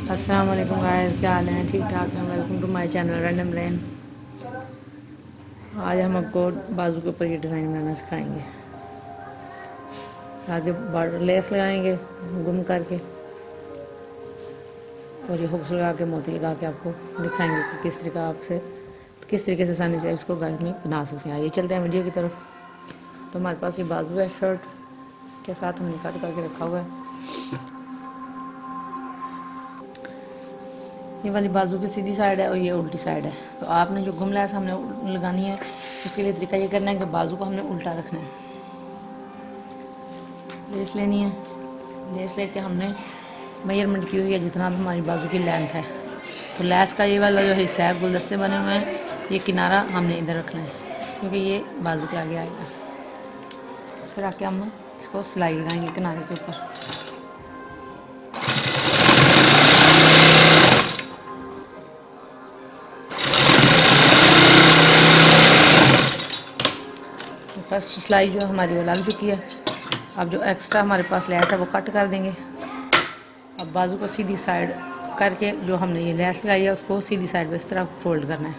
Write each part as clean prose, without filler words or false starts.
अस्सलाम वालेकुम गाइस, क्या हाल है? ठीक ठाक है। Welcome to my channel random brain. आज हम आपको बाजू के ऊपर ये डिज़ाइन बनाना सिखाएंगे। आगे बॉर्डर लेस लगाएंगे गुम करके, और ये हुक्स लगा के मोती लगा के आपको दिखाएंगे कि किस तरीके से आसानी से इसको घर में बना सकते हैं। आइए चलते हैं वीडियो की तरफ। तो हमारे पास ये बाजू है, शर्ट के साथ हमने कट करके रखा हुआ है। ये वाली बाजू की सीधी साइड है और ये उल्टी साइड है। तो आपने जो गुम लैस हमने लगानी है, उसके लिए तरीका ये करना है कि बाजू को हमने उल्टा रखना है। लेस लेनी है, लेस लेके हमने मेजरमेंट की हुई है जितना हमारी बाजू की लेंथ है। तो लेस का ये वाला जो हिस्सा है, गुलदस्ते बने हुए हैं, ये किनारा हमने इधर रखना है क्योंकि ये बाजू के आगे आएगा। फिर आके हम इसको सिलाई लगाएंगे किनारे के ऊपर। फर्स्ट सिलाई जो हमारी वो लग चुकी है। अब जो एक्स्ट्रा हमारे पास लेस है वो कट कर देंगे। अब बाजू को सीधी साइड करके जो हमने ये लेस लगाई है उसको सीधी साइड पे इस तरह फोल्ड करना है,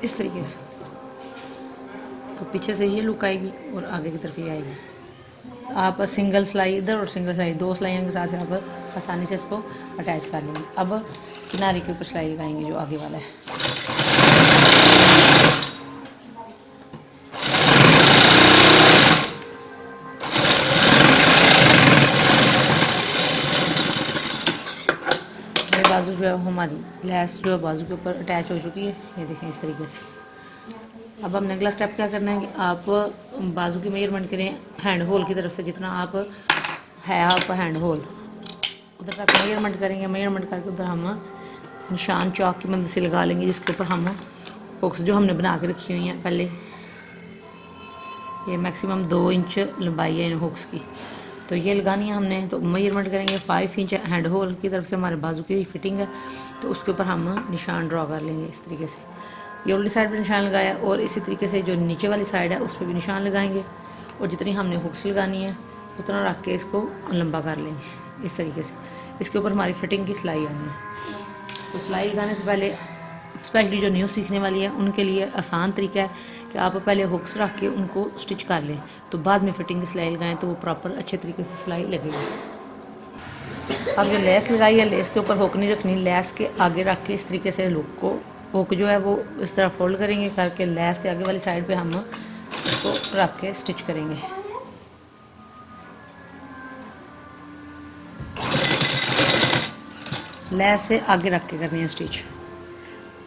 इस तरीके से। तो पीछे से ये लुक आएगी और आगे की तरफ ये आएगी। आप सिंगल सिलाई इधर और सिंगल सिलाई, दो सिलाइयों के साथ यहाँ पर आसानी से इसको अटैच कर लेंगे। अब किनारे के ऊपर सिलाई लगाएंगे जो आगे वाला है। बाजू जो है हमारी लेस जो है बाजू के ऊपर अटैच हो चुकी है, ये देखें इस तरीके से। अब हमने अगला स्टेप क्या करना है कि आप बाजू की मेजरमेंट करें हैंड होल की तरफ से, जितना आप हैंड होल उधर तक मेजरमेंट करेंगे। मेजरमेंट करके उधर हम निशान चौक की मदद से लगा लेंगे, जिसके ऊपर हम हुक्स जो हमने बना के रखी हुई हैं पहले, ये मैक्सिमम 2 इंच लंबाई है इन हुक्स की, तो ये लगानी है हमने। तो मेजरमेंट करेंगे 5 इंच हैंड होल की तरफ से हमारे बाजू की फिटिंग है, तो उसके ऊपर हम निशान ड्रॉ कर लेंगे इस तरीके से। ये उल्टी साइड पे निशान लगाया और इसी तरीके से जो नीचे वाली साइड है उस पर भी निशान लगाएंगे, और जितनी हमने हुक्स लगानी है उतना रख के इसको लंबा कर लेंगे इस तरीके से। इसके ऊपर हमारी फिटिंग की सिलाई आनी है। तो सिलाई लगाने से पहले स्पेशली जो न्यू सीखने वाली है उनके लिए आसान तरीका है कि आप पहले हुक्स रख के उनको स्टिच कर लें, तो बाद में फिटिंग की सिलाई लगाएं तो वो प्रॉपर अच्छे तरीके से सिलाई लगेगी। अब जो लेस लगाई है, लेस के ऊपर हुक नहीं रखनी, लेस के आगे रख के इस तरीके से हुक जो है वो इस तरह फोल्ड करेंगे करके लेस के आगे वाली साइड पे हम इसको रख के स्टिच करेंगे। लेस से आगे रख के करनी है स्टिच।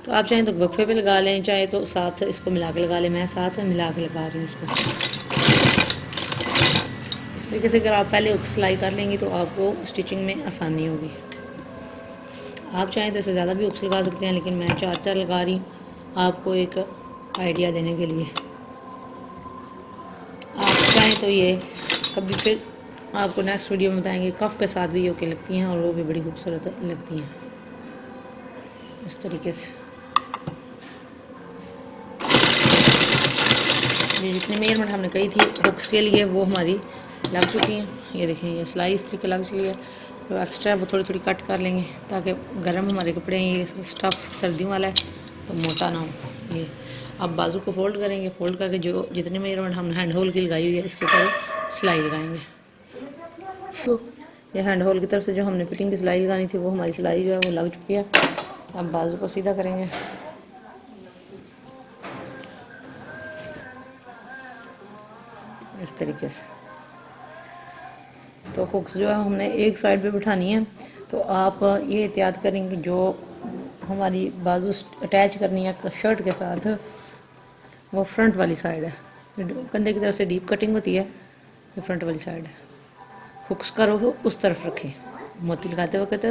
तो आप चाहें तो वक्फे पे लगा लें, चाहे तो साथ इसको मिला के लगा लें। मैं साथ में मिला के लगा रही हूँ इसको। इस तरीके से अगर आप पहले हुक सिलाई कर लेंगी तो आपको स्टिचिंग में आसानी होगी। आप चाहें तो इससे ज़्यादा भी हुक्स लगा सकते हैं, लेकिन मैं 4 लगा रही हूँ आपको एक आइडिया देने के लिए। आप चाहें तो ये कभी फिर आपको नेक्स्ट वीडियो में बताएंगे कफ के साथ भी ये ओके लगती हैं और वो भी बड़ी खूबसूरत लगती हैं इस तरीके से। ये जितनी मेजरमेंट हमने कही थी हुक्स के लिए वो हमारी लग चुकी हैं। ये देखें ये सिलाई इस तरीके लग चुकी है। तो एक्स्ट्रा वो थोड़ी थोड़ी कट कर लेंगे ताकि गर्म हमारे कपड़े हैं, ये स्टफ़ सर्दियों वाला है तो मोटा ना हो। ये अब बाजू को फोल्ड करेंगे, फोल्ड करके जो जितनी मेजरमेंट हमने हैंड होल की लगाई हुई है इसके ऊपर सिलाई लगाएंगे। तो ये हैंड होल की तरफ से जो हमने फिटिंग की सिलाई लगानी थी वो हमारी सिलाई जो है वो लग चुकी है। अब बाजू को सीधा करेंगे, इस तरीके से। तो हुक्स जो है हमने एक साइड पे बिठानी है। तो आप ये एहतियात करेंगे जो हमारी बाजू अटैच करनी है शर्ट के साथ वो फ्रंट वाली साइड है। कंधे की तरफ से डीप कटिंग होती है, ये फ्रंट वाली साइड है। हुक्स का रुख उस तरफ रखें। मोती लगाते वक्त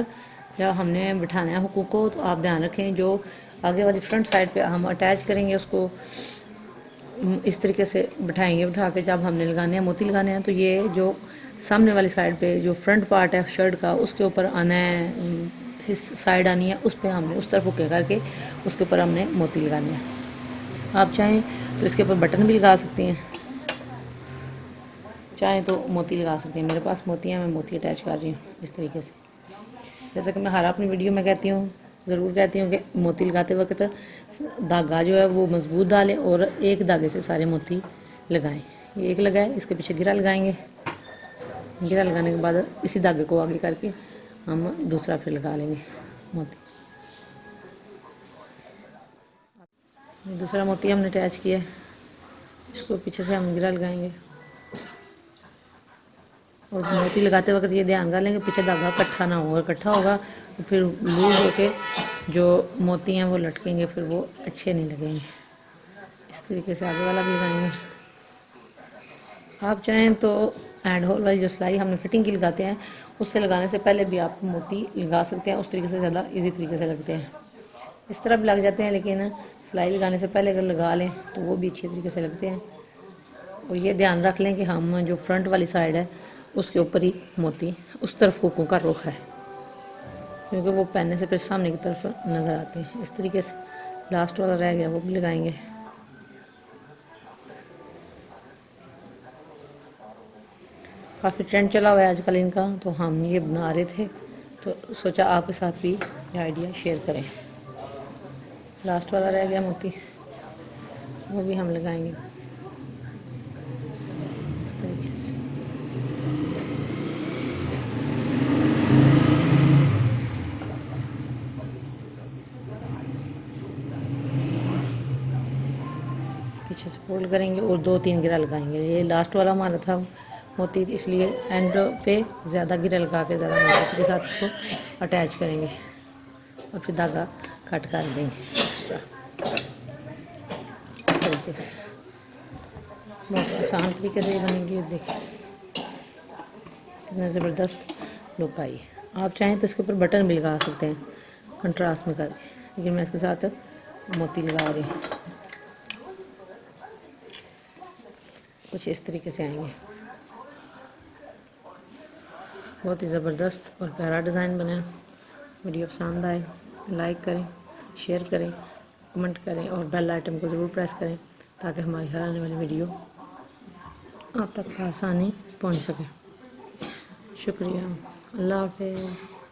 जब हमने बिठाना है हुक को तो आप ध्यान रखें जो आगे वाली फ्रंट साइड पे हम अटैच करेंगे उसको इस तरीके से बिठाएंगे। बिठा के जब हमने लगाने हैं मोती लगाने हैं तो ये जो सामने वाली साइड पे जो फ्रंट पार्ट है शर्ट का उसके ऊपर आना है, इस साइड आनी है, उस पर हमने उस तरफ हुक्के करके उसके ऊपर हमने मोती लगाने हैं। आप चाहें तो इसके ऊपर बटन भी लगा सकते हैं, चाहें तो मोती लगा सकते हैं। मेरे पास मोती हैं, मैं मोती अटैच कर रही हूँ इस तरीके से। जैसे कि मैं हर अपनी वीडियो में कहती हूँ, ज़रूर कहती हूँ कि मोती लगाते वक्त धागा जो है वो मजबूत डालें और एक धागे से सारे मोती लगाएं। ये एक लगाए, इसके पीछे गिरा लगाएंगे। गिरा लगाने के बाद इसी धागे को आगे करके हम दूसरा फिर लगा लेंगे मोती। दूसरा मोती हमने अटैच किया है, इसको पीछे से हम गिरा लगाएंगे। और मोती लगाते वक्त ये ध्यान कर लेंगे पीछे धागा इकट्ठा ना होगा, इकट्ठा होगा तो फिर लूज होके जो मोती हैं वो लटकेंगे, फिर वो अच्छे नहीं लगेंगे। इस तरीके से आगे वाला भी लगाएंगे। आप चाहें तो हैंड होल वाली जो सिलाई हमने फिटिंग की लगाते हैं उससे लगाने से पहले भी आप मोती लगा सकते हैं, उस तरीके से ज़्यादा इजी तरीके से लगते हैं। इस तरह भी लग जाते हैं, लेकिन सिलाई लगाने से पहले अगर लगा लें तो वो भी अच्छे तरीके से लगते हैं। और ये ध्यान रख लें कि हम जो फ्रंट वाली साइड है उसके ऊपर ही मोती उस तरफ हुकों का रुख है, क्योंकि वो पहनने से फिर सामने की तरफ नज़र आते हैं। इस तरीके से लास्ट वाला रह गया वो भी लगाएंगे। काफ़ी ट्रेंड चला हुआ है आजकल इनका, तो हम ये बना रहे थे तो सोचा आपके साथ भी ये आइडिया शेयर करें। लास्ट वाला रह गया मोती, वो भी हम लगाएंगे इस तरीके से। पीछे से फोल्ड करेंगे और 2-3 गिरा लगाएंगे। ये लास्ट वाला हमारा था मोती, इसलिए एंड पे ज़्यादा गिरा लगा के ज़्यादा मोती के साथ इसको अटैच करेंगे और फिर धागा कट कर देंगे एक्स्ट्रा तरीके से। बहुत आसान तरीके से ये बनेगी। देखें कितना ज़बरदस्त लुक आई है। आप चाहें तो इसके ऊपर बटन भी लगा सकते हैं कंट्रास्ट में कर, लेकिन मैं इसके साथ मोती लगा रही हूँ। कुछ इस तरीके से आएंगे। बहुत ही ज़बरदस्त और प्यारा डिज़ाइन बना। वीडियो पसंद आए लाइक करें, शेयर करें, कमेंट करें और बेल आइटम को ज़रूर प्रेस करें ताकि हमारी हर आने वाली वीडियो आप तक आसानी पहुंच सके। शुक्रिया। अल्लाह हाफ़िज़।